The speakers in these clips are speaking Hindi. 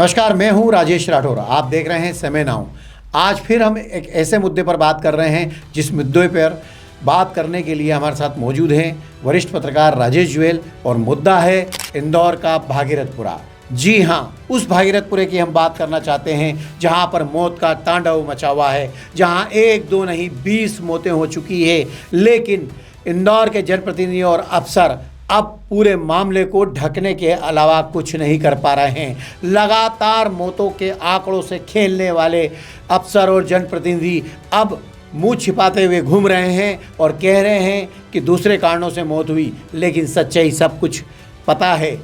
नमस्कार, मैं हूं राजेश राठौर। आप देख रहे हैं समय नाउ। आज फिर हम एक ऐसे मुद्दे पर बात कर रहे हैं जिस मुद्दे पर बात करने के लिए हमारे साथ मौजूद हैं वरिष्ठ पत्रकार राजेश जुएल, और मुद्दा है इंदौर का भागीरथपुरा। जी हाँ, उस भागीरथपुरे की हम बात करना चाहते हैं जहां पर मौत का तांडव मचा हुआ है, जहां एक दो नहीं 20 मौतें हो चुकी है। लेकिन इंदौर के जनप्रतिनिधि और अफसर अब पूरे मामले को ढकने के अलावा कुछ नहीं कर पा रहे हैं। लगातार मौतों के आंकड़ों से खेलने वाले अफसर और जनप्रतिनिधि अब मुंह छिपाते हुए घूम रहे हैं और कह रहे हैं कि दूसरे कारणों से मौत हुई, लेकिन सच्चाई सब कुछ पता है।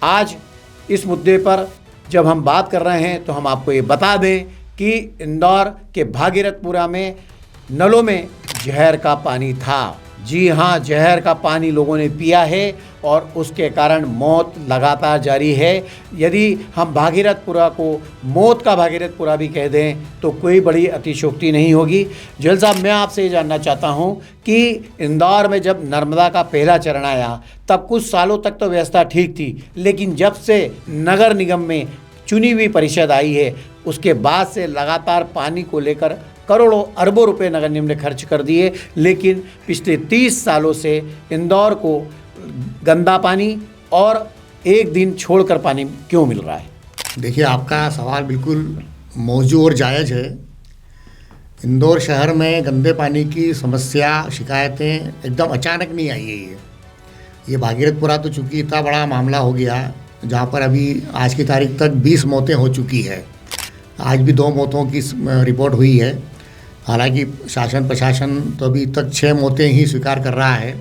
आज इस मुद्दे पर जब हम बात कर रहे हैं तो हम आपको ये बता दें कि इंदौर के भागीरथपुरा में नलों में जहर का पानी था। जी हाँ, जहर का पानी लोगों ने पिया है और उसके कारण मौत लगातार जारी है। यदि हम भागीरथपुरा को मौत का भागीरथपुरा भी कह दें तो कोई बड़ी अतिशयोक्ति नहीं होगी। जुएल साहब, मैं आपसे ये जानना चाहता हूँ कि इंदौर में जब नर्मदा का पहला चरण आया तब कुछ सालों तक तो व्यवस्था ठीक थी, लेकिन जब से नगर निगम में चुनी हुई परिषद आई है उसके बाद से लगातार पानी को लेकर करोड़ों अरबों रुपए नगर निगम ने खर्च कर दिए, लेकिन पिछले 30 सालों से इंदौर को गंदा पानी और एक दिन छोड़कर पानी क्यों मिल रहा है? देखिए, आपका सवाल बिल्कुल मौजू और जायज़ है। इंदौर शहर में गंदे पानी की समस्या, शिकायतें एकदम अचानक नहीं आई है। ये भागीरथपुरा तो चूँकि इतना बड़ा मामला हो गया जहाँ पर अभी आज की तारीख तक 20 मौतें हो चुकी है। आज भी 2 मौतों की रिपोर्ट हुई है। हालांकि शासन प्रशासन तो अभी तक 6 मौतें ही स्वीकार कर रहा है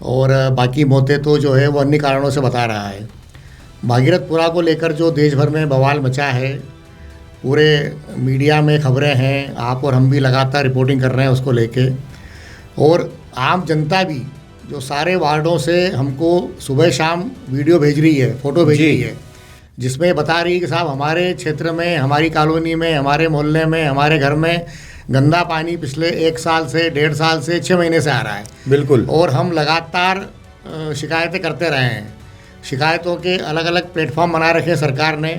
और बाकी मौतें तो जो है वो अन्य कारणों से बता रहा है। भागीरथपुरा को लेकर जो देश भर में बवाल मचा है, पूरे मीडिया में खबरें हैं, आप और हम भी लगातार रिपोर्टिंग कर रहे हैं उसको लेके, और आम जनता भी जो सारे वार्डों से हमको सुबह शाम वीडियो भेज रही है, फ़ोटो भेज रही है, जिसमें बता रही है कि साहब हमारे क्षेत्र में, हमारी कॉलोनी में, हमारे मोहल्ले में, हमारे घर में गंदा पानी पिछले 1 साल से, 1.5 साल से, 6 महीने से आ रहा है। बिल्कुल। और हम लगातार शिकायतें करते रहे हैं। शिकायतों के अलग अलग प्लेटफॉर्म बना रखे हैं सरकार ने।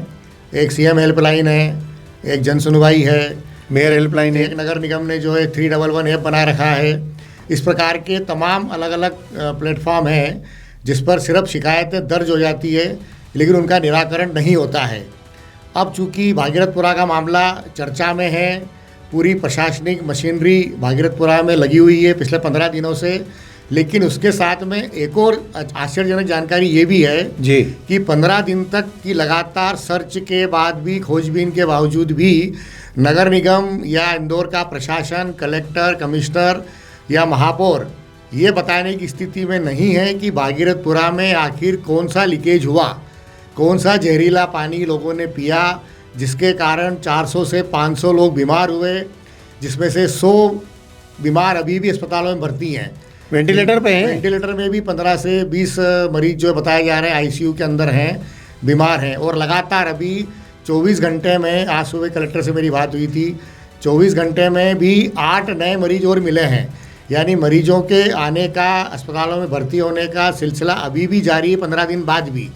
एक CM हेल्पलाइन है, एक जन सुनवाई है, मेयर हेल्पलाइन है, एक नगर निगम ने जो है 311 ऐप बना रखा है। इस प्रकार के तमाम अलग अलग प्लेटफॉर्म हैं जिस पर सिर्फ शिकायतें दर्ज हो जाती है, लेकिन उनका निराकरण नहीं होता है। अब चूँकि भागीरथपुरा का मामला चर्चा में है, पूरी प्रशासनिक मशीनरी भागीरथपुरा में लगी हुई है पिछले 15 दिनों से, लेकिन उसके साथ में एक और आश्चर्यजनक जानकारी ये भी है जी कि 15 दिन तक की लगातार सर्च के बाद भी, खोजबीन के बावजूद भी, नगर निगम या इंदौर का प्रशासन, कलेक्टर, कमिश्नर या महापौर ये बताने की स्थिति में नहीं है कि भागीरथपुरा में आखिर कौन सा लीकेज हुआ, कौन सा जहरीला पानी लोगों ने पिया जिसके कारण 400 से 500 लोग बीमार हुए, जिसमें से 100 बीमार अभी भी अस्पतालों में भर्ती हैं, वेंटिलेटर पे हैं। वेंटिलेटर में भी 15 से 20 मरीज जो बताए जा रहे हैं ICU के अंदर हैं, बीमार हैं। और लगातार अभी 24 घंटे में, आज सुबह कलेक्टर से मेरी बात हुई थी, 24 घंटे में भी 8 नए मरीज और मिले हैं। यानी मरीजों के आने का, अस्पतालों में भर्ती होने का सिलसिला अभी भी जारी है 15 दिन बाद भी।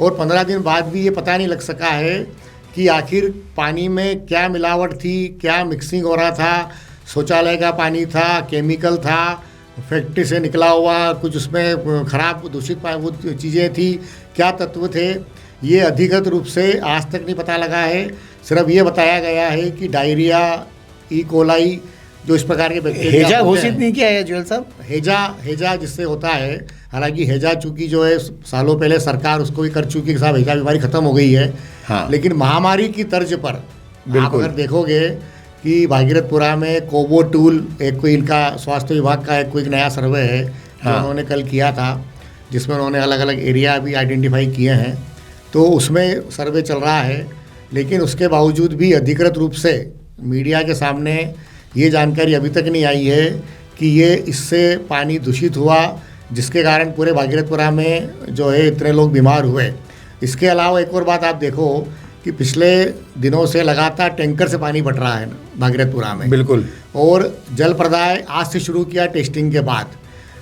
और 15 दिन बाद भी ये पता नहीं लग सका है कि आखिर पानी में क्या मिलावट थी, क्या मिक्सिंग हो रहा था, शौचालय का पानी था, केमिकल था, फैक्ट्री से निकला हुआ कुछ उसमें ख़राब दूषित वो चीज़ें थी, क्या तत्व थे, ये अधिकृत रूप से आज तक नहीं पता लगा है। सिर्फ ये बताया गया है कि डायरिया, ई कोलाई, जो इस प्रकार के बैक्टीरिया हेजा घोषित नहीं किया है जुएल साहब। हेजा जिससे होता है, हालांकि हेजा चूँकि जो है सालों पहले सरकार उसको भी कर चुकी है, साहब हेजा बीमारी ख़त्म हो गई है। हाँ। लेकिन महामारी की तर्ज पर आप अगर देखोगे कि भागीरथपुरा में कोबो टूल, एक कोई इनका स्वास्थ्य विभाग का एक नया सर्वे है जो उन्होंने कल किया था, जिसमें उन्होंने अलग अलग एरिया भी आइडेंटिफाई किए हैं, तो उसमें सर्वे चल रहा है। लेकिन उसके बावजूद भी अधिकृत रूप से मीडिया के सामने ये जानकारी अभी तक नहीं आई है कि ये इससे पानी दूषित हुआ जिसके कारण पूरे भागीरथपुरा में जो है इतने लोग बीमार हुए। इसके अलावा एक और बात आप देखो कि पिछले दिनों से लगातार टैंकर से पानी बट रहा है भागीरथपुरा में। बिल्कुल। और जल प्रदाय आज से शुरू किया टेस्टिंग के बाद,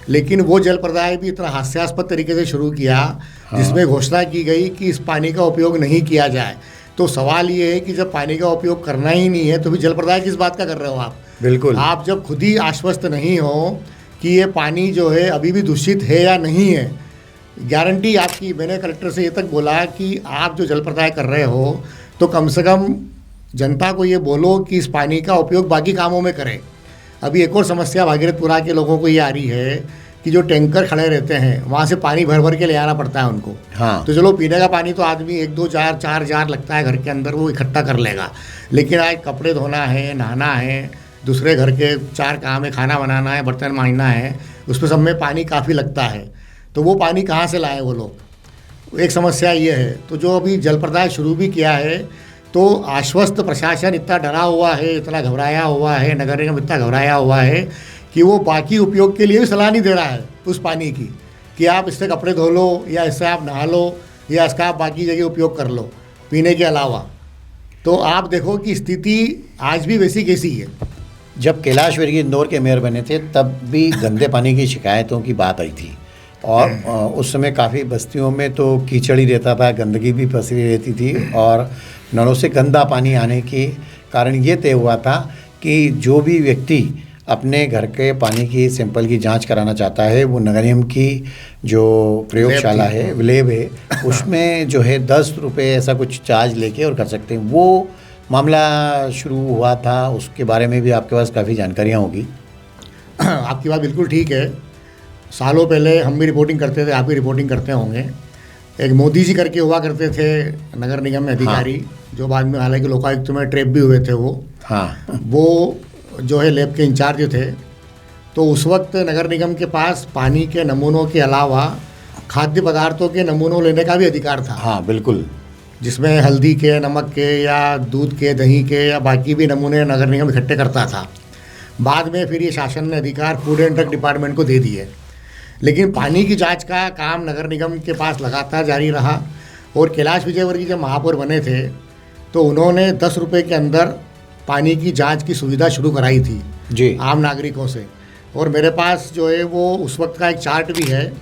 लेकिन वो जल प्रदाय भी इतना हास्यास्पद तरीके से शुरू किया, जिसमें घोषणा की गई कि इस पानी का उपयोग नहीं किया जाए। तो सवाल ये है कि जब पानी का उपयोग करना ही नहीं है तो फिर जल प्रदाय किस बात का कर रहे हो आप? बिल्कुल। आप जब खुद ही आश्वस्त नहीं हो कि ये पानी जो है अभी भी दूषित है या नहीं है, गारंटी आपकी, मैंने कलेक्टर से ये तक बोला कि आप जो जल प्रदाय कर रहे हो तो कम से कम जनता को ये बोलो कि इस पानी का उपयोग बाकी कामों में करें। अभी एक और समस्या भागीरथपुरा के लोगों को ये आ रही है कि जो टैंकर खड़े रहते हैं वहाँ से पानी भर भर के ले आना पड़ता है उनको। हाँ। तो चलो पीने का पानी तो आदमी 1-2 जार 4 जार लगता है घर के अंदर, वो इकट्ठा कर लेगा, लेकिन आज कपड़े धोना है, नहाना है, दूसरे घर के 4 काम है, खाना बनाना है, बर्तन मांजना है, उसमें सब में पानी काफ़ी लगता है। तो वो पानी कहाँ से लाए वो लोग? एक समस्या ये है। तो जो अभी जल प्रदाय शुरू भी किया है तो आश्वस्त प्रशासन इतना डरा हुआ है, इतना घबराया हुआ है, नगर निगम इतना घबराया हुआ है कि वो बाकी उपयोग के लिए भी सलाह नहीं दे रहा है उस पानी की, कि आप इससे कपड़े धो लो या इससे आप नहा लो या इसका आप बाकी जगह उपयोग कर लो पीने के अलावा। तो आप देखो कि स्थिति आज भी वैसी कैसी है। जब कैलाश विर्की इंदौर के मेयर बने थे तब भी गंदे पानी की शिकायतों की बात आई थी, और उस समय काफ़ी बस्तियों में तो कीचड़ ही रहता था, गंदगी भी पसरी रहती थी, और नलों से गंदा पानी आने के कारण ये तय हुआ था कि जो भी व्यक्ति अपने घर के पानी की सैंपल की जांच कराना चाहता है वो नगर निगम की जो प्रयोगशाला है, लैब है, उसमें जो है 10 रुपये ऐसा कुछ चार्ज लेके और कर सकते हैं। वो मामला शुरू हुआ था, उसके बारे में भी आपके पास काफ़ी जानकारियाँ होगी। आपकी बात बिल्कुल ठीक है। सालों पहले हम भी रिपोर्टिंग करते थे, आप भी रिपोर्टिंग करते होंगे। एक मोदी जी करके हुआ करते थे नगर निगम में अधिकारी, हाँ। जो बाद में हालांकि लोकायुक्त में ट्रैप भी हुए थे वो, हाँ। वो जो है लैब के इंचार्ज थे। तो उस वक्त नगर निगम के पास पानी के नमूनों के अलावा खाद्य पदार्थों के नमूनों लेने का भी अधिकार था। हाँ बिल्कुल। जिसमें हल्दी के, नमक के या दूध के, दही के या बाकी भी नमूने नगर निगम इकट्ठे करता था। बाद में फिर ये शासन ने अधिकार फूड एंड ड्रग डिपार्टमेंट को दे दिए। लेकिन पानी की जांच का काम नगर निगम के पास लगातार जारी रहा। और कैलाश विजयवर्गीय जब महापौर बने थे तो उन्होंने 10 रुपये के अंदर पानी की जांच की सुविधा शुरू कराई थी जी, आम नागरिकों से। और मेरे पास जो है वो उस वक्त का एक चार्ट भी है,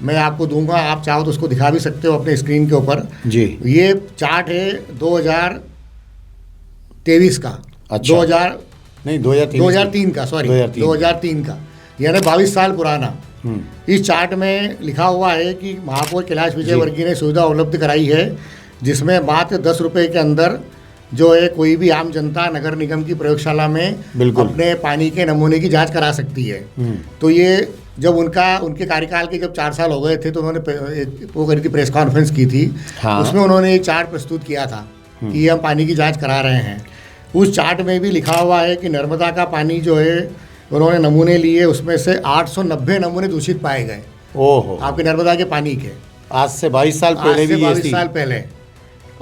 मैं आपको दूंगा, आप चाहो तो उसको दिखा भी सकते हो अपने स्क्रीन के ऊपर जी। ये चार्ट है 2023 का। अच्छा। 2003 का, सॉरी 2003 का, यानी 22 साल पुराना। इस चार्ट में लिखा हुआ है कि महापौर कैलाश विजयवर्गीय ने सुविधा उपलब्ध कराई है, जिसमें मात्र 10 रुपये के अंदर जो है कोई भी आम जनता नगर निगम की प्रयोगशाला में अपने पानी के नमूने की जांच करा सकती है। तो ये जब उनके कार्यकाल के जब 4 साल हो गए थे तो उन्होंने वो करी थी, प्रेस कॉन्फ्रेंस की थी। हाँ। उसमें उन्होंने एक चार्ट प्रस्तुत किया था कि हम पानी की जांच करा रहे हैं। उस चार्ट में भी लिखा हुआ है कि नर्मदा का पानी जो है उन्होंने नमूने लिए, उसमें से 890 नमूने दूषित पाए गए। ओहो। आपके नर्मदा के पानी के आज से 22 साल पहले भी 22 साल पहले।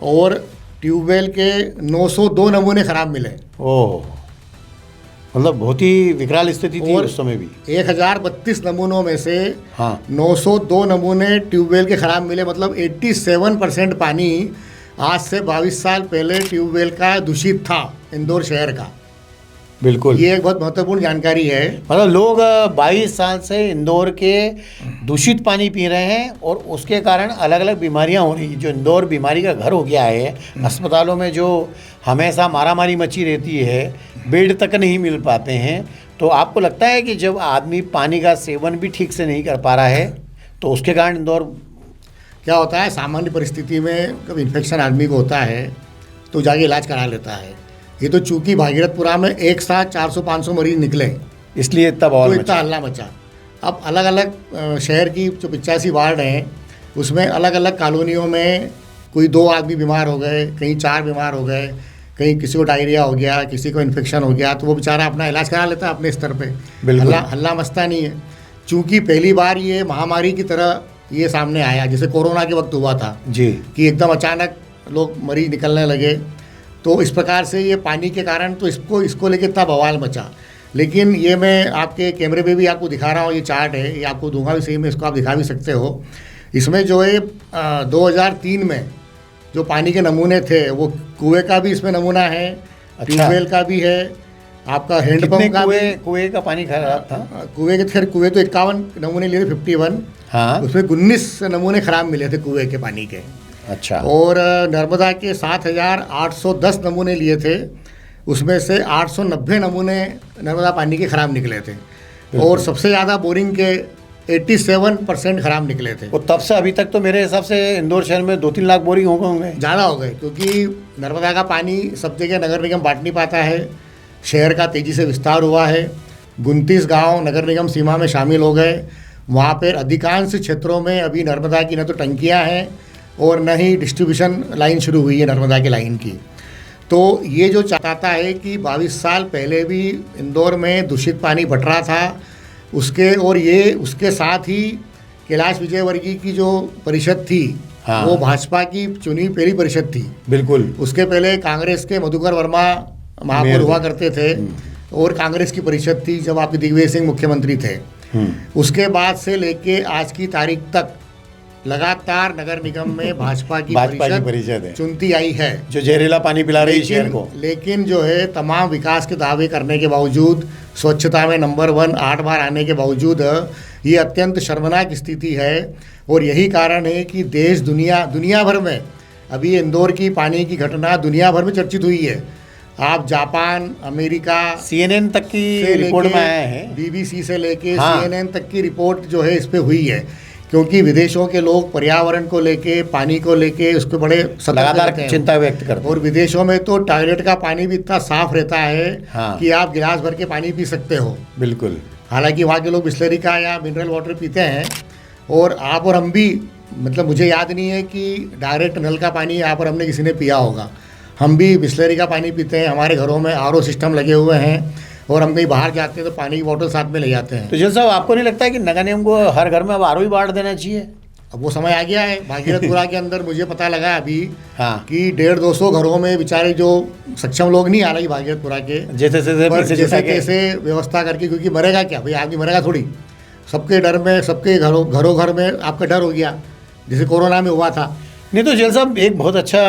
और ट्यूबवेल के 902 नमूने खराब मिले। ओह, मतलब बहुत ही विकराल स्थिति थी उस समय भी। 1032 नमूनों में से हाँ 902 नमूने ट्यूबवेल के खराब मिले, मतलब 87% पानी आज से 22 साल पहले ट्यूबवेल का दूषित था इंदौर शहर का। बिल्कुल, ये एक बहुत महत्वपूर्ण जानकारी है। मतलब लोग 22 साल से इंदौर के दूषित पानी पी रहे हैं और उसके कारण अलग अलग बीमारियां हो रही हैं। जो इंदौर बीमारी का घर हो गया है, अस्पतालों में जो हमेशा मारामारी मची रहती है, बेड तक नहीं मिल पाते हैं। तो आपको लगता है कि जब आदमी पानी का सेवन भी ठीक से नहीं कर पा रहा है तो उसके कारण इंदौर क्या होता है, सामान्य परिस्थिति में जब इन्फेक्शन आदमी को होता है तो जाके इलाज करा लेता है। ये तो चूंकि भागीरथपुरा में एक साथ 400-500 मरीज निकले, इसलिए इतना हल्ला मचा। अब अलग अलग शहर की जो 85 वार्ड हैं उसमें अलग अलग कॉलोनियों में कोई 2 आदमी बीमार हो गए, कहीं 4 बीमार हो गए, कहीं किसी को डायरिया हो गया, किसी को इन्फेक्शन हो गया, तो वो बेचारा अपना इलाज करा लेता है अपने स्तर पे। हल्ला मचता नहीं है। चूँकि पहली बार ये महामारी की तरह ये सामने आया, जैसे कोरोना के वक्त हुआ था जी, कि एकदम अचानक लोग मरीज निकलने लगे। तो इस प्रकार से ये पानी के कारण तो इसको लेके इतना बवाल मचा। लेकिन ये मैं आपके कैमरे पे भी आपको दिखा रहा हूँ, ये चार्ट है, ये आपको दूंगा भी सही में, इसको आप दिखा भी सकते हो। इसमें जो है 2003 में जो पानी के नमूने थे वो कुएं का भी इसमें नमूना है, ट्यूबवेल का भी है, आपका हैंडपंप कितने का कुएं का पानी खराब था? कुएं के खैर कुएं तो 51 नमूने लिए थे, 51। हाँ, उसमें 19 नमूने खराब मिले थे कुएं के पानी के। अच्छा। और नर्मदा के 7,810 नमूने लिए थे, उसमें से 890 नमूने नर्मदा पानी के खराब निकले थे। और सबसे ज़्यादा बोरिंग के 87% खराब निकले थे। और तब से अभी तक तो मेरे हिसाब से इंदौर शहर में 2-3 लाख बोरिंग हो गए होंगे। ज़्यादा हो गए, क्योंकि नर्मदा का पानी सब जगह नगर निगम बांट नहीं पाता है। शहर का तेज़ी से विस्तार हुआ है, 29 गांव नगर निगम सीमा में शामिल हो गए। वहाँ पर अधिकांश क्षेत्रों में अभी नर्मदा की न तो टंकियाँ हैं और न ही डिस्ट्रीब्यूशन लाइन शुरू हुई है नर्मदा की लाइन की। तो ये जो चाहता है कि 22 साल पहले भी इंदौर में दूषित पानी बट रहा था, उसके साथ ही कैलाश विजयवर्गीय की जो परिषद थी, हाँ, वो भाजपा की चुनी हुई पहली परिषद थी। बिल्कुल। उसके पहले कांग्रेस के मधुकर वर्मा महापौर हुआ करते थे और कांग्रेस की परिषद थी जब आपके दिग्विजय सिंह मुख्यमंत्री थे। उसके बाद से लेके आज की तारीख तक लगातार नगर निगम में भाजपा की परिषद है, चुनती आई है, जो जहरीला पानी पिला रही है शहर को। लेकिन जो है तमाम विकास के दावे करने के बावजूद, स्वच्छता में नंबर 1 8 बार आने के बावजूद ये अत्यंत शर्मनाक स्थिति है। और यही कारण है कि देश दुनिया भर में अभी इंदौर की पानी की घटना दुनिया भर में चर्चित हुई है। आप जापान, अमेरिका, CNN तक की रिपोर्ट में आया है, BBC से लेके हाँ, CNN तक की रिपोर्ट जो है इस पे हुई है, क्योंकि विदेशों के लोग पर्यावरण को लेके, पानी को लेके उसको बड़े लगातार चिंता व्यक्त करते हैं। और विदेशों में तो टॉयलेट का पानी भी इतना साफ रहता है, हाँ, कि आप गिलास भर के पानी पी सकते हो। बिल्कुल। हालांकि वहाँ के लोग बिस्लरी का या मिनरल वाटर पीते हैं, और आप और हम भी, मतलब मुझे याद नहीं है कि डायरेक्ट नल का पानी यहाँ पर हमने किसी ने पिया होगा। हम भी बिस्लरी का पानी पीते हैं, हमारे घरों में RO सिस्टम लगे हुए हैं, और हम कहीं बाहर जाते हैं तो पानी की बोतल साथ में ले जाते हैं। तो जैसे साहब, आपको नहीं लगता है कि नगर निगम को हर घर में अब RO ही बांट देना चाहिए? अब वो समय आ गया है। भागीरथपुरा के अंदर मुझे पता लगा अभी, हाँ, कि 150-200 घरों में बेचारे जो सक्षम लोग नहीं, हालांकि भागीरथपुरा के, जैसे कैसे व्यवस्था करके, क्योंकि मरेगा क्या भाई, आदमी मरेगा थोड़ी। सबके डर में, सबके घरों घर में आपका डर हो गया, जैसे कोरोना में हुआ था। नहीं तो जेल साहब, एक बहुत अच्छा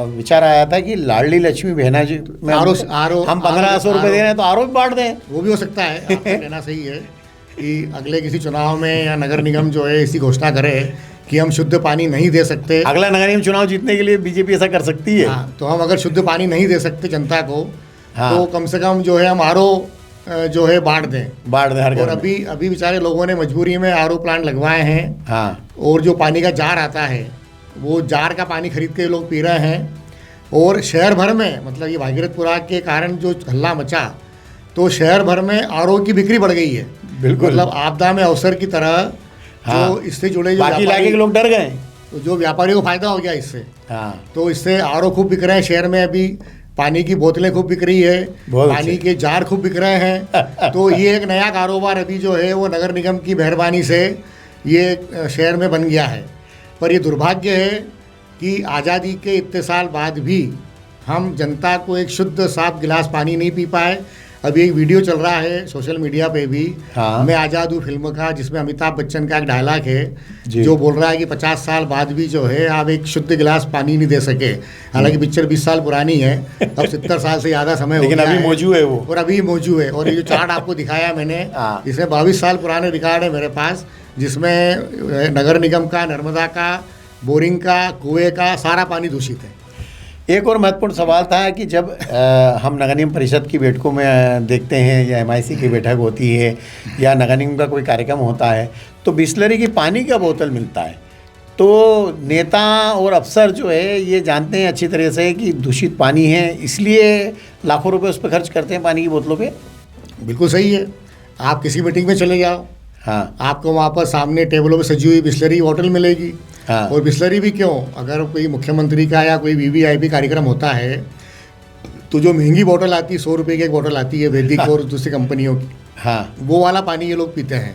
विचार आया था कि लाडली लक्ष्मी बहना जी में हम 1500 रुपये दे रहे हैं तो RO भी बांट दें। वो भी हो सकता है, आपका कहना सही है कि अगले किसी चुनाव में या नगर निगम जो है ऐसी घोषणा करे कि हम शुद्ध पानी नहीं दे सकते। अगला नगर निगम चुनाव जीतने के लिए बीजेपी ऐसा कर सकती है। हाँ, तो हम अगर शुद्ध पानी नहीं दे सकते जनता को, हाँ, तो कम से कम जो है हम RO जो है बांट दें हर घर। और अभी बेचारे लोगों ने मजबूरी में RO प्लांट लगवाए हैं। हाँ, और जो पानी का जार आता है, वो जार का पानी खरीद के लोग पी रहे हैं। और शहर भर में, मतलब ये भागीरथपुरा के कारण जो हल्ला मचा, तो शहर भर में RO की बिक्री बढ़ गई है। बिल्कुल, मतलब आपदा में अवसर की तरह, हाँ, जो इससे जुड़े जो बाकी इलाके के लोग डर गए, तो जो व्यापारियों को फायदा हो गया इससे। हाँ, तो इससे RO खूब बिक रहे हैं शहर में, अभी पानी की बोतलें खूब बिक रही है, पानी के जार खूब बिक रहे हैं। तो ये एक नया कारोबार अभी जो है वो नगर निगम की मेहरबानी से ये शहर में बन गया है। पर ये दुर्भाग्य है कि आज़ादी के इतने साल बाद भी हम जनता को एक शुद्ध साफ गिलास पानी नहीं पी पाए। अभी एक वीडियो चल रहा है सोशल मीडिया पे भी, हाँ, मैं आज़ाद हूँ फिल्म का, जिसमें अमिताभ बच्चन का एक डायलॉग है जो बोल रहा है कि 50 साल बाद भी जो है आप एक शुद्ध गिलास पानी नहीं दे सके। हालांकि पिक्चर 20 साल पुरानी है, अब 70 साल से ज़्यादा समय हो गया, लेकिन अभी मौजूद है वो, और अभी मौजूद है। और ये जो चार्ट आपको दिखाया मैंने, इसमें 22 साल पुराने रिकॉर्ड है मेरे पास, जिसमें नगर निगम का, नर्मदा का, बोरिंग का, कुएं का सारा पानी दूषित है। एक और महत्वपूर्ण सवाल था कि जब हम नगर निगम परिषद की बैठकों में देखते हैं या MIC की बैठक होती है या नगर निगम का कोई कार्यक्रम होता है, तो बिस्लरी की पानी का बोतल मिलता है। तो नेता और अफसर जो है ये जानते हैं अच्छी तरह से कि दूषित पानी है, इसलिए लाखों रुपए उस पर खर्च करते हैं पानी की बोतलों पे। बिल्कुल सही है। आप किसी मीटिंग में चले जाओ, हाँ, आपको वहाँ पर सामने टेबलों पर सजी हुई बिस्लरी बॉटल मिलेगी। हाँ, और बिस्लरी भी क्यों, अगर कोई मुख्यमंत्री का या कोई VVIP कार्यक्रम होता है तो जो महंगी बोतल आती है, 100 रुपये की एक बोतल आती है वैदिक, हाँ, और दूसरी कंपनियों की, हाँ, वो वाला पानी ये लोग पीते हैं।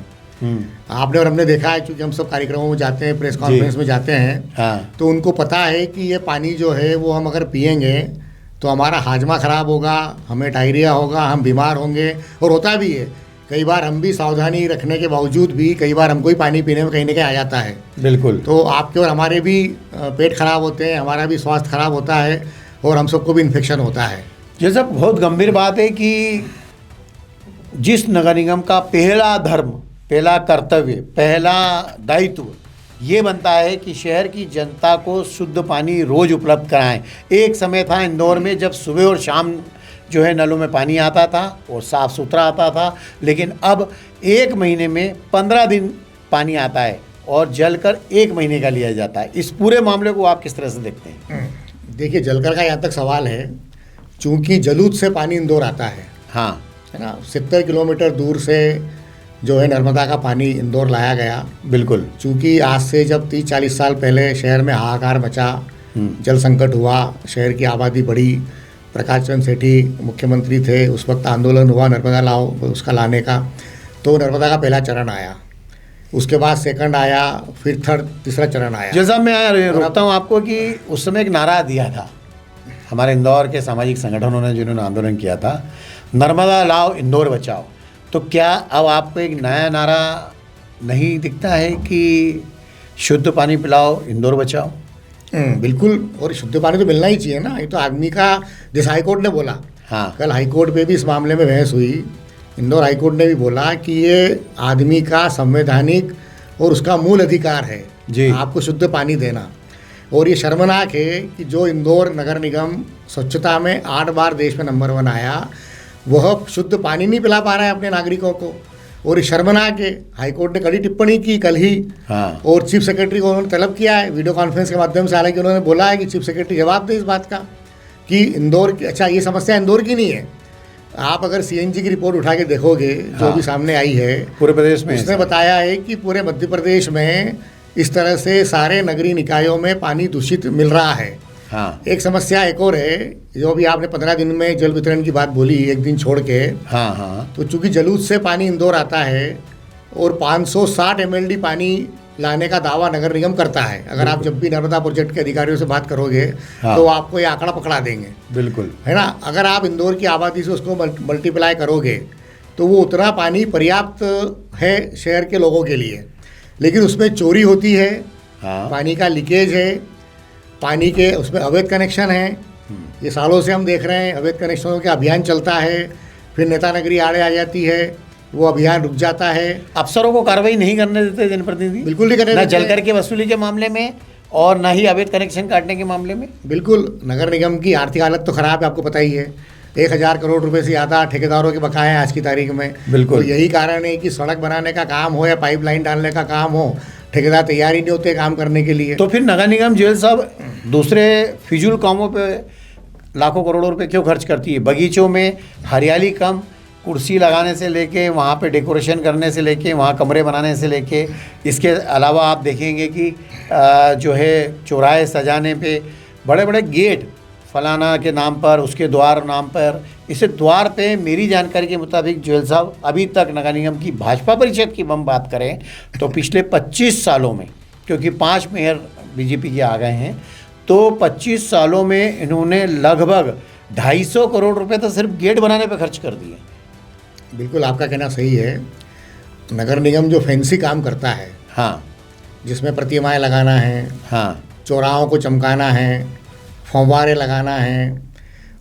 आपने और हमने देखा है, क्योंकि हम सब कार्यक्रमों में जाते हैं, प्रेस कॉन्फ्रेंस में जाते हैं, हाँ, तो उनको पता है कि ये पानी जो है वो हम अगर पियेंगे तो हमारा हाजमा ख़राब होगा, हमें डायरिया होगा, हम बीमार होंगे। और होता भी है, कई बार हम भी सावधानी रखने के बावजूद भी कई बार हमको ही पानी पीने में कहीं ना कहीं आ जाता है। बिल्कुल। तो आपके और हमारे भी पेट खराब होते हैं, हमारा भी स्वास्थ्य खराब होता है और हम सबको भी इन्फेक्शन होता है। जैसा बहुत गंभीर बात है कि जिस नगर निगम का पहला धर्म, पहला कर्तव्य, पहला दायित्व ये बनता है कि शहर की जनता को शुद्ध पानी रोज़ उपलब्ध कराएं। एक समय था इंदौर में जब सुबह और शाम जो है नलों में पानी आता था और साफ़ सुथरा आता था, लेकिन अब 1 महीने में 15 दिन पानी आता है और जलकर 1 महीने का लिया जाता है। इस पूरे मामले को आप किस तरह से देखते हैं? देखिए, जलकर का यहाँ तक सवाल है, चूँकि जलूद से पानी इंदौर आता है, हाँ, है ना, 70 किलोमीटर दूर से जो है नर्मदा का पानी इंदौर लाया गया। बिल्कुल। चूँकि आज से जब 30-40 साल पहले शहर में हाहाकार मचा, जल संकट हुआ, शहर की आबादी बढ़ी, प्रकाश चंद्र सेठी मुख्यमंत्री थे, उस वक्त आंदोलन हुआ नर्मदा लाओ उसका लाने का, तो नर्मदा का पहला चरण आया, उसके बाद सेकंड आया, फिर थर्ड, तीसरा चरण आया। जैसा मैं रोकता हूँ आपको कि उस समय एक नारा दिया था हमारे इंदौर के सामाजिक संगठनों ने, जिन्होंने आंदोलन किया था, नर्मदा लाओ इंदौर बचाओ। तो क्या अब आपको एक नया नारा नहीं दिखता है कि शुद्ध पानी पिलाओ इंदौर बचाओ? बिल्कुल, और शुद्ध पानी तो मिलना ही चाहिए ना, ये तो आदमी का, जैसे हाईकोर्ट ने बोला, हाँ, कल हाईकोर्ट पे भी इस मामले में बहस हुई, इंदौर हाईकोर्ट ने भी बोला कि ये आदमी का संवैधानिक और उसका मूल अधिकार है जी, आपको शुद्ध पानी देना। और ये शर्मनाक है कि जो इंदौर नगर निगम स्वच्छता में 8 बार देश में नंबर 1 आया, वह शुद्ध पानी नहीं पिला पा रहा है अपने नागरिकों को, और ये शर्मनाक है। हाईकोर्ट ने कड़ी टिप्पणी की कल ही, हाँ, और चीफ सेक्रेटरी को उन्होंने तलब किया है वीडियो कॉन्फ्रेंस के माध्यम से, हालांकि उन्होंने बोला है कि चीफ सेक्रेटरी जवाब दे इस बात का कि इंदौर की, अच्छा, ये समस्या इंदौर की नहीं है। आप अगर सीएनजी की रिपोर्ट उठा के देखोगे, जो हाँ, भी सामने आई है पूरे प्रदेश में, उसने बताया है कि पूरे मध्य प्रदेश में इस तरह से सारे नगरीय निकायों में पानी दूषित मिल रहा है। हाँ, एक समस्या एक और है, जो भी आपने 15 दिन में जल वितरण की बात बोली, एक दिन छोड़ के, हाँ, हाँ, तो चूंकि जलूद से पानी इंदौर आता है और 560 MLD पानी लाने का दावा नगर निगम करता है। अगर आप जब भी नर्मदा प्रोजेक्ट के अधिकारियों से बात करोगे, हाँ, तो आपको ये आंकड़ा पकड़ा देंगे, बिल्कुल, है ना। अगर आप इंदौर की आबादी से उसको मल्टीप्लाई करोगे तो वो उतना पानी पर्याप्त है शहर के लोगों के लिए, लेकिन उसमें चोरी होती है, हाँ, पानी का लीकेज है, पानी के उसमें अवैध कनेक्शन है। ये सालों से हम देख रहे हैं, अवैध कनेक्शनों का अभियान चलता है, फिर नेता नगरी आड़े आ जाती है, वो अभियान रुक जाता है। अफसरों को कार्रवाई नहीं करने देते जनप्रतिनिधि, बिल्कुल नहीं करने ना देते। जलकर के वसूली के मामले में और ना ही अवैध कनेक्शन काटने के मामले में। बिल्कुल, नगर निगम की आर्थिक हालत तो खराब है, आपको पता ही है। 1000 करोड़ रुपए से ज़्यादा ठेकेदारों के बकाए हैं आज की तारीख में। बिल्कुल। तो यही कारण है कि सड़क बनाने का काम हो या पाइपलाइन डालने का काम हो, ठेकेदार तैयार ही नहीं होते काम करने के लिए। तो फिर नगर निगम जेल साहब दूसरे फिजूल कामों पे लाखों करोड़ों रुपए क्यों खर्च करती है? बगीचों में हरियाली कम, कुर्सी लगाने से लेके, वहाँ पे डेकोरेशन करने से लेके, वहाँ कमरे बनाने से लेके, इसके अलावा आप देखेंगे कि जो है चौराहे सजाने पे बड़े बड़े गेट फलाना के नाम पर, उसके द्वार नाम पर, इसे द्वार पे मेरी जानकारी के मुताबिक जुएल साहब अभी तक नगर निगम की भाजपा परिषद की हम बात करें तो पिछले 25 सालों में, क्योंकि 5 मेयर बीजेपी के आ गए हैं, तो 25 सालों में इन्होंने लगभग 250 करोड़ रुपए तो सिर्फ गेट बनाने पे खर्च कर दिए। बिल्कुल, आपका कहना सही है। नगर निगम जो फैंसी काम करता है, हाँ, जिसमें प्रतिमाएं लगाना है, हाँ, चौराहों को चमकाना है, फव्वारे लगाना है,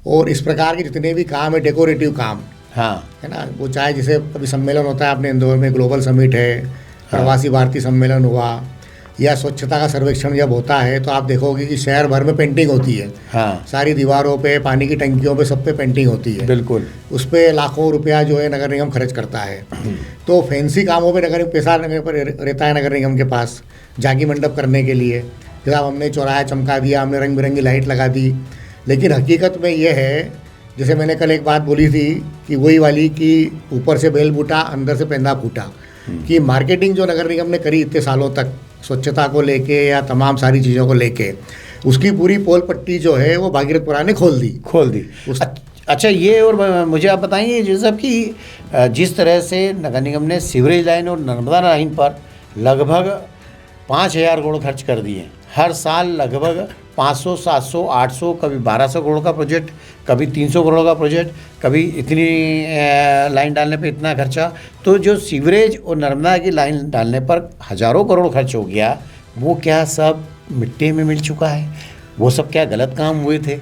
और इस प्रकार के जितने भी काम है, डेकोरेटिव काम, हाँ, है ना, वो चाहे जैसे कभी सम्मेलन होता है अपने इंदौर में, ग्लोबल समिट है, प्रवासी भारतीय सम्मेलन हुआ, या स्वच्छता का सर्वेक्षण जब होता है, तो आप देखोगे कि शहर भर में पेंटिंग होती है। हाँ, सारी दीवारों पे, पानी की टंकियों पे, सब पे पेंटिंग होती है। बिल्कुल, उस पर लाखों रुपया जो है नगर निगम खर्च करता है। तो फैंसी कामों पे नगर पैसा रहता है नगर निगम के पास, जागी मंडप करने के लिए। जैसा हमने चौराहा चमका दिया, हमने रंग बिरंगी लाइट लगा दी, लेकिन हकीकत में ये है, जैसे मैंने कल एक बात बोली थी कि वही वाली कि ऊपर से बेल बूटा अंदर से पेंदा फूटा, कि मार्केटिंग जो नगर निगम ने करी इतने सालों तक स्वच्छता को लेके या तमाम सारी चीज़ों को लेके, उसकी पूरी पोल पट्टी जो है वो भागीरथपुरा ने खोल दी। अच्छा, ये और मुझे आप बताइए जैसा कि जिस तरह से नगर निगम ने सीवरेज लाइन और नर्मदा लाइन पर लगभग 5000 करोड़ खर्च कर दिए, हर साल लगभग 500, 700, 800, कभी 1200 करोड़ का प्रोजेक्ट, कभी 300 करोड़ का प्रोजेक्ट, कभी इतनी लाइन डालने पे इतना खर्चा। तो जो सीवरेज और नर्मदा की लाइन डालने पर हज़ारों करोड़ खर्च हो गया, वो क्या सब मिट्टी में मिल चुका है? वो सब क्या गलत काम हुए थे?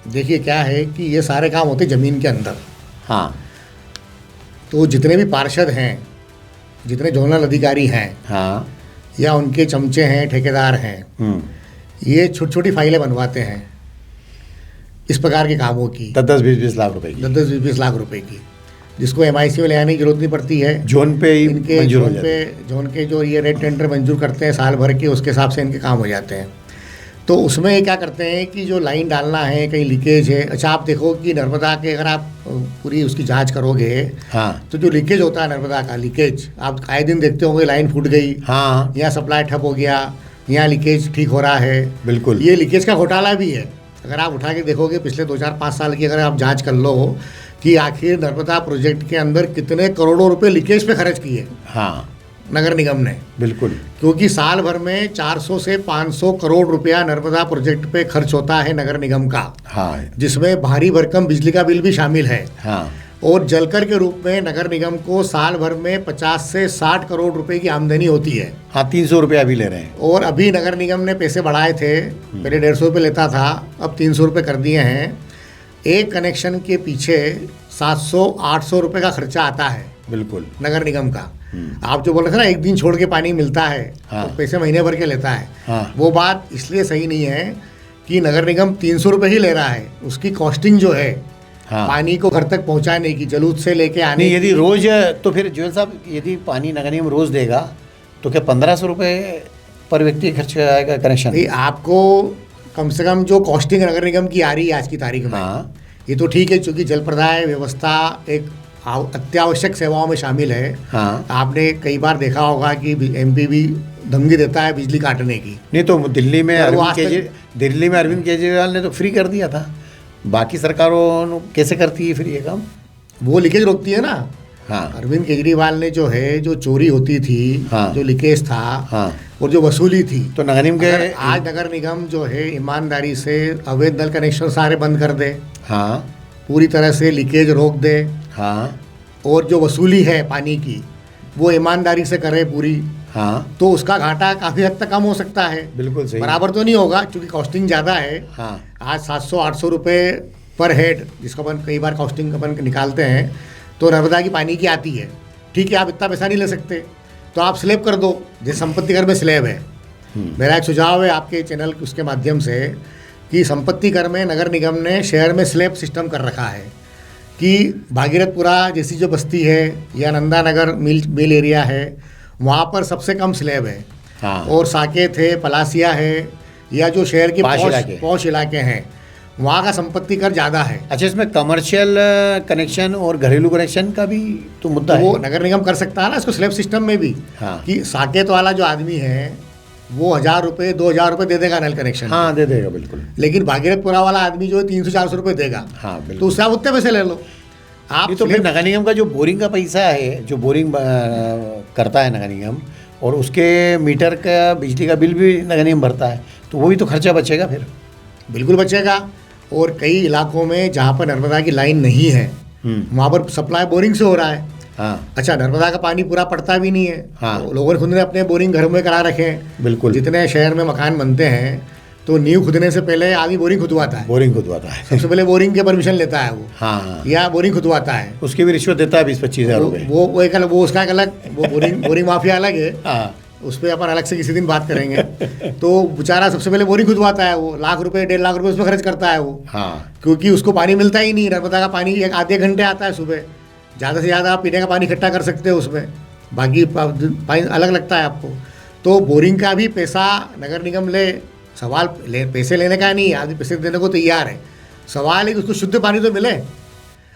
देखिए क्या है कि ये सारे काम होते ज़मीन के अंदर। हाँ तो जितने भी पार्षद हैं, जितने जोनल अधिकारी हैं, हाँ या उनके चमचे हैं, ठेकेदार हैं, ये छोटी छोटी फाइलें बनवाते हैं इस प्रकार के कामों की, 10-20 लाख रुपए की, 10-20 लाख रुपए की, जिसको MIC में ले आने की जरूरत नहीं पड़ती है। जोन पे ही इनके मंजूर हो जोन जाते पे जोन के जो ये रेड टेंडर मंजूर करते हैं साल भर के, उसके हिसाब से इनके काम हो जाते हैं। तो उसमें ये क्या करते हैं कि जो लाइन डालना है, कहीं लीकेज है। अच्छा आप देखो कि नर्मदा के अगर आप पूरी उसकी जांच करोगे, हाँ तो जो लीकेज होता है नर्मदा का लीकेज, आप आए दिन देखते होंगे लाइन फूट गई, हाँ यहाँ सप्लाई ठप हो गया, यहाँ लीकेज ठीक हो रहा है। बिल्कुल। ये लीकेज का घोटाला भी है। अगर आप उठा के देखोगे पिछले 2-4-5 साल की, अगर आप जांच कर लो कि आखिर नर्मदा प्रोजेक्ट के अंदर कितने करोड़ों रुपए लीकेज पे खर्च किए हाँ नगर निगम ने, बिल्कुल। क्योंकि साल भर में 400 से 500 करोड़ रुपया नर्मदा प्रोजेक्ट पे खर्च होता है नगर निगम का, हाँ जिसमें भारी भरकम बिजली का बिल भी शामिल है। हाँ और जलकर के रूप में नगर निगम को साल भर में 50 से 60 करोड़ रुपए की आमदनी होती है। हाँ 300 रुपया अभी ले रहे हैं। और अभी नगर निगम ने पैसे बढ़ाए थे, पहले 150 रुपये लेता था, अब 300 रुपये कर दिए हैं। एक कनेक्शन के पीछे 700-800 रुपये का खर्चा आता है बिल्कुल नगर निगम का। आप जो बोल रहे थे ना एक दिन छोड़ के पानी मिलता है, हाँ। तो पैसे महीने भर के लेता है, हाँ। वो बात इसलिए सही नहीं है कि नगर निगम 300 रुपये ही ले रहा है। उसकी कॉस्टिंग जो है, हाँ। पानी को घर तक पहुंचाने की, जलूद से लेके आने नहीं, यदि की, रोज तो फिर जुएल साहब यदि पानी नगर निगम रोज देगा तो क्या 1500 रुपये पर व्यक्ति खर्च आएगा कनेक्शन? भाई आपको कम से कम जो कॉस्टिंग नगर निगम की आ रही है आज की तारीख में, हाँ। ये तो ठीक है, चूंकि जल प्रदाय व्यवस्था एक अत्यावश्यक सेवाओं में शामिल है। हाँ। आपने कई बार देखा होगा कि MP भी धमकी देता है बिजली काटने की। नहीं तो दिल्ली में और वो अरविंद केजरीवाल ने तो फ्री कर दिया था। बाकी सरकारों कैसे करती है फिर ये काम? वो लीकेज रोकती है ना। हाँ। अरविंद केजरीवाल ने जो है, जो चोरी होती थी, हाँ। जो लीकेज था, हाँ। और जो वसूली थी, तो नगर निगम के आज नगर निगम जो है ईमानदारी से अवैध नल कनेक्शन सारे बंद कर दे, हाँ पूरी तरह से लीकेज रोक दे, हाँ और जो वसूली है पानी की वो ईमानदारी से करे पूरी, हाँ तो उसका घाटा काफ़ी हद तक कम हो सकता है। बिल्कुल सही। बराबर तो नहीं होगा क्योंकि कॉस्टिंग ज़्यादा है। हाँ। आज 700-800 रुपये पर हेड, जिसको अपन कई बार कॉस्टिंग अपन निकालते हैं, तो नर्मदा की पानी की आती है। ठीक है, आप इतना पैसा नहीं ले सकते तो आप स्लैब कर दो, जैसे संपत्ति कर में स्लैब है। मेरा एक सुझाव है आपके चैनल उसके माध्यम से कि संपत्ति कर में नगर निगम ने शहर में स्लैब सिस्टम कर रखा है कि भागीरथपुरा जैसी जो बस्ती है या नंदा नगर मिल एरिया है, वहाँ पर सबसे कम स्लैब है। हाँ। और साकेत है, पलासिया है, या जो शहर के पॉश इलाके हैं, वहाँ का संपत्ति कर ज़्यादा है। अच्छा, इसमें कमर्शियल कनेक्शन और घरेलू कनेक्शन का भी तो मुद्दा है। वो नगर निगम कर सकता है ना इसको स्लैब सिस्टम में भी। हाँ। कि साकेत वाला जो आदमी है वो 1000 रुपये 2000 रुपये दे देगा नल कनेक्शन। हाँ दे देगा बिल्कुल। लेकिन भागीरथपुरा वाला आदमी जो है 300-400 रुपये देगा। हाँ बिल्कुल। तो उससे आप उतने पैसे ले लो आप। तो फिर नगर निगम का जो बोरिंग का पैसा है, जो बोरिंग करता है नगर निगम, और उसके मीटर का बिजली का बिल भी नगर निगम भरता है, तो वो भी तो खर्चा बचेगा फिर। बिल्कुल बचेगा। और कई इलाकों में जहाँ पर नर्मदा की लाइन नहीं है, वहाँ पर सप्लाई बोरिंग से हो रहा है। हाँ। अच्छा, नर्मदा का पानी पूरा पड़ता भी नहीं है। हाँ। तो लोगों ने खुद ने अपने बोरिंग घरों में करा रखे हैं। बिल्कुल। जितने शहर में मकान बनते हैं तो नींव खुदने से पहले आदमी बोरिंग खुदवाता है। बोरिंग खुदवाता है सबसे पहले बोरिंग के परमिशन लेता है वो। हाँ। या बोरिंग खुदवाता है, उसकी भी रिश्वत देता है 20-25 हज़ार रुपये। वो एक अलग, वो उसका एक अलग, वो बोरिंग माफिया अलग है। हाँ। उस पर अपन अलग से किसी दिन बात करेंगे। तो बेचारा सबसे पहले बोरिंग खुदवाता है, वो लाख रुपए 1.5 लाख रुपए उसमें खर्च करता है वो। हाँ। क्योंकि उसको पानी मिलता ही नहीं। नर्मदा का पानी एक आधे घंटे आता है सुबह, ज़्यादा से ज़्यादा आप पीने का पानी इकट्ठा कर सकते हो उसमें, बाकी पानी अलग लगता है आपको। तो बोरिंग का भी पैसा नगर निगम ले, सवाल पैसे लेने का नहीं है, आदमी पैसे देने को तैयार है। सवाल है कि उसको शुद्ध पानी तो मिले।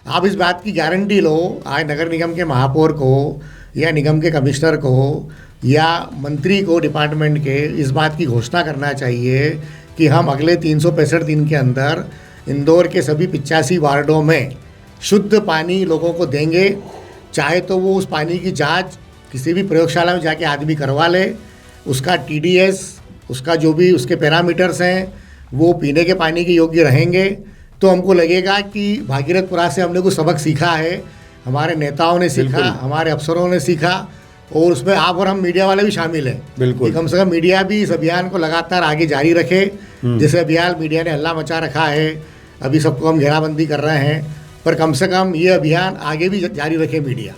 आप इस बात की गारंटी लो आज नगर निगम के महापौर को या निगम के कमिश्नर को या मंत्री को डिपार्टमेंट के इस बात की घोषणा करना चाहिए कि हम अगले 365 दिन के अंदर इंदौर के सभी 85 वार्डों में शुद्ध पानी लोगों को देंगे। चाहे तो वो उस पानी की जांच किसी भी प्रयोगशाला में जाके आदमी करवा ले, उसका TDS, उसका जो भी उसके पैरामीटर्स हैं वो पीने के पानी के योग्य रहेंगे। तो हमको लगेगा कि भागीरथपुरा से हमने कुछ सबक सीखा है, हमारे नेताओं ने सीखा, हमारे अफसरों ने सीखा, और उसमें आप और हम मीडिया वाले भी शामिल हैं। बिल्कुल। कम से कम मीडिया भी इस अभियान को लगातार आगे जारी रखे। जैसे अभियान मीडिया ने हल्ला मचा रखा है अभी सबको हम घेराबंदी कर रहे हैं, पर कम से कम ये अभियान आगे भी जारी रखे मीडिया।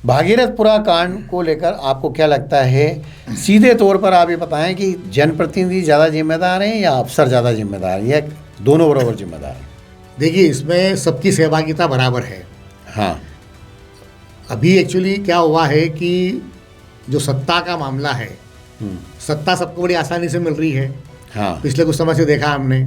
भागीरथपुरा कांड को लेकर आपको क्या लगता है, सीधे तौर पर आप ये बताएं कि जनप्रतिनिधि ज़्यादा जिम्मेदार हैं या अफसर ज़्यादा जिम्मेदार हैं, या दोनों बराबर जिम्मेदार हैं? देखिए, इसमें सबकी सहभागिता बराबर है। हाँ, अभी एक्चुअली क्या हुआ है कि जो सत्ता का मामला है, सत्ता सबको बड़ी आसानी से मिल रही है। हाँ, पिछले कुछ समय से देखा हमने,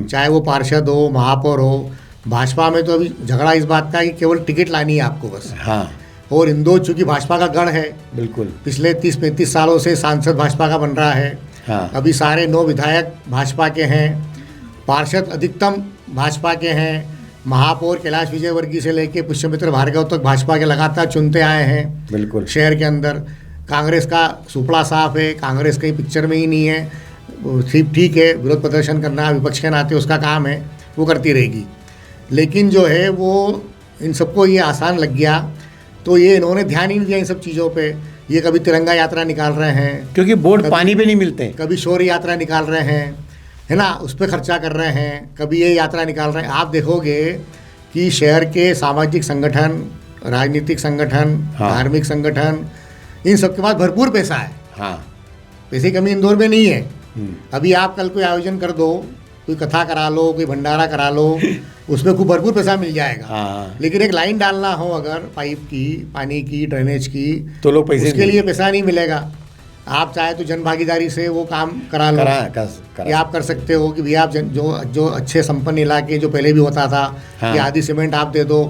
चाहे वो पार्षद हो, महापौर हो। भाजपा में तो अभी झगड़ा इस बात का है कि केवल टिकट लानी है आपको बस। हाँ, और इंदौर चूंकि भाजपा का गढ़ है, बिल्कुल, पिछले 30-35 सालों से सांसद भाजपा का बन रहा है। हाँ, अभी सारे 9 विधायक भाजपा के हैं, पार्षद अधिकतम भाजपा के हैं, महापौर कैलाश विजयवर्गीय से लेके पुष्यमित्र भार्गव तक भाजपा के लगातार चुनते आए हैं बिल्कुल। शहर के अंदर। कांग्रेस का सुपड़ा साफ है, कांग्रेस कहीं पिक्चर में ही नहीं है। ठीक है, विरोध प्रदर्शन करना विपक्ष के नाते उसका काम है, वो करती रहेगी। लेकिन जो है वो इन सबको ये आसान लग गया, तो ये इन्होंने ध्यान ही नहीं दिया इन सब चीज़ों पे। ये कभी तिरंगा यात्रा निकाल रहे हैं, क्योंकि वोट पानी पे नहीं मिलते, कभी शौर्य यात्रा निकाल रहे हैं, है ना, उस पर खर्चा कर रहे हैं, कभी ये यात्रा निकाल रहे हैं। आप देखोगे कि शहर के सामाजिक संगठन, राजनीतिक संगठन, हाँ, धार्मिक संगठन, इन सब के पास भरपूर पैसा है। हाँ, पैसे की कमी इंदौर में नहीं है। अभी आप कल कोई आयोजन कर दो, कोई कथा करा लो, कोई भंडारा करा लो, उसमें खूब भरपूर पैसा मिल जाएगा। हाँ, लेकिन एक लाइन डालना हो अगर पाइप की, पानी की, ड्रेनेज की, तो लोग पैसे उसके लिए पैसा नहीं मिलेगा। आप चाहे तो जन भागीदारी से वो काम करा लो, ये आप कर सकते हो कि भैया आप जो अच्छे संपन्न इलाके जो पहले भी होता था, हाँ, कि आधी सीमेंट आप दे दो,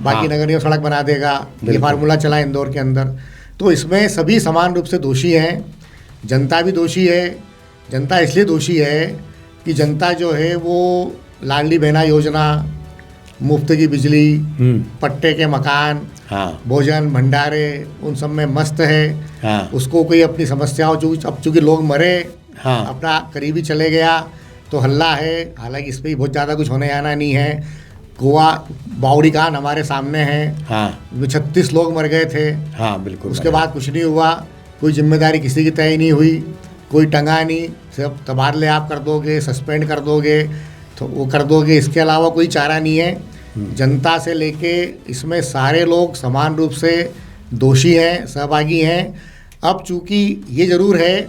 बाकी हाँ, नगर निगम सड़क बना देगा, ये फार्मूला चला इंदौर के अंदर। तो इसमें सभी समान रूप से दोषी हैं, जनता भी दोषी है। जनता इसलिए दोषी है कि जनता जो है वो लाडली बहना योजना, मुफ्त की बिजली, पट्टे के मकान, हाँ, भोजन भंडारे, उन सब में मस्त है। हाँ, उसको कोई अपनी समस्याओं अब चूँकि लोग मरे, हाँ, अपना करीबी चले गया तो हल्ला है। हालांकि इस पर भी बहुत ज़्यादा कुछ होने आना नहीं है। गोवा बावड़ी कांड हमारे सामने है, हाँ, 36 लोग मर गए थे। हाँ, बिल्कुल। उसके बाद कुछ नहीं हुआ, कोई जिम्मेदारी किसी की तय नहीं हुई, कोई टंगा नहीं, सिर्फ तबादले आप कर दोगे, सस्पेंड कर दोगे, तो वो कर दोगे, इसके अलावा कोई चारा नहीं है। जनता से लेके इसमें सारे लोग समान रूप से दोषी हैं, सहभागी हैं। अब चूँकि ये ज़रूर है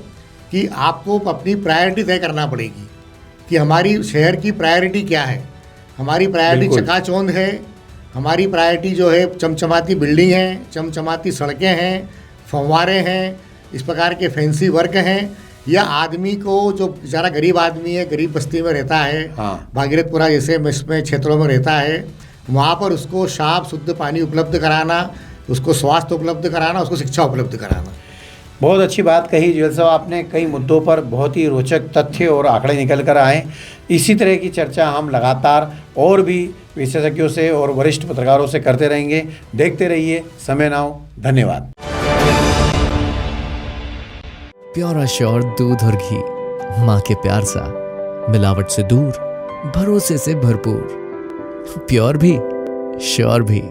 कि आपको अपनी प्रायोरिटी तय करना पड़ेगी कि हमारी शहर की प्रायोरिटी क्या है। हमारी प्रायोरिटी चकाचौंध है, हमारी प्रायोरिटी जो है चमचमाती बिल्डिंग है, चमचमाती सड़कें हैं, फव्वारे हैं, इस प्रकार के फैंसी वर्क हैं, या आदमी को जो बेचारा गरीब आदमी है, गरीब बस्ती में रहता है, हाँ, भागीरथपुरा जैसे में क्षेत्रों में रहता है, वहाँ पर उसको साफ शुद्ध पानी उपलब्ध कराना, उसको स्वास्थ्य उपलब्ध कराना, उसको शिक्षा उपलब्ध कराना। बहुत अच्छी बात कही जुएल साहब आपने। कई मुद्दों पर बहुत ही रोचक तथ्य और आंकड़े निकल कर आए। इसी तरह की चर्चा हम लगातार और भी विशेषज्ञों से और वरिष्ठ पत्रकारों से करते रहेंगे। देखते रहिए समय नाउ। धन्यवाद। प्योर एश्योर दूध और घी, माँ के प्यार सा, मिलावट से दूर, भरोसे से भरपूर, प्योर भी श्योर भी।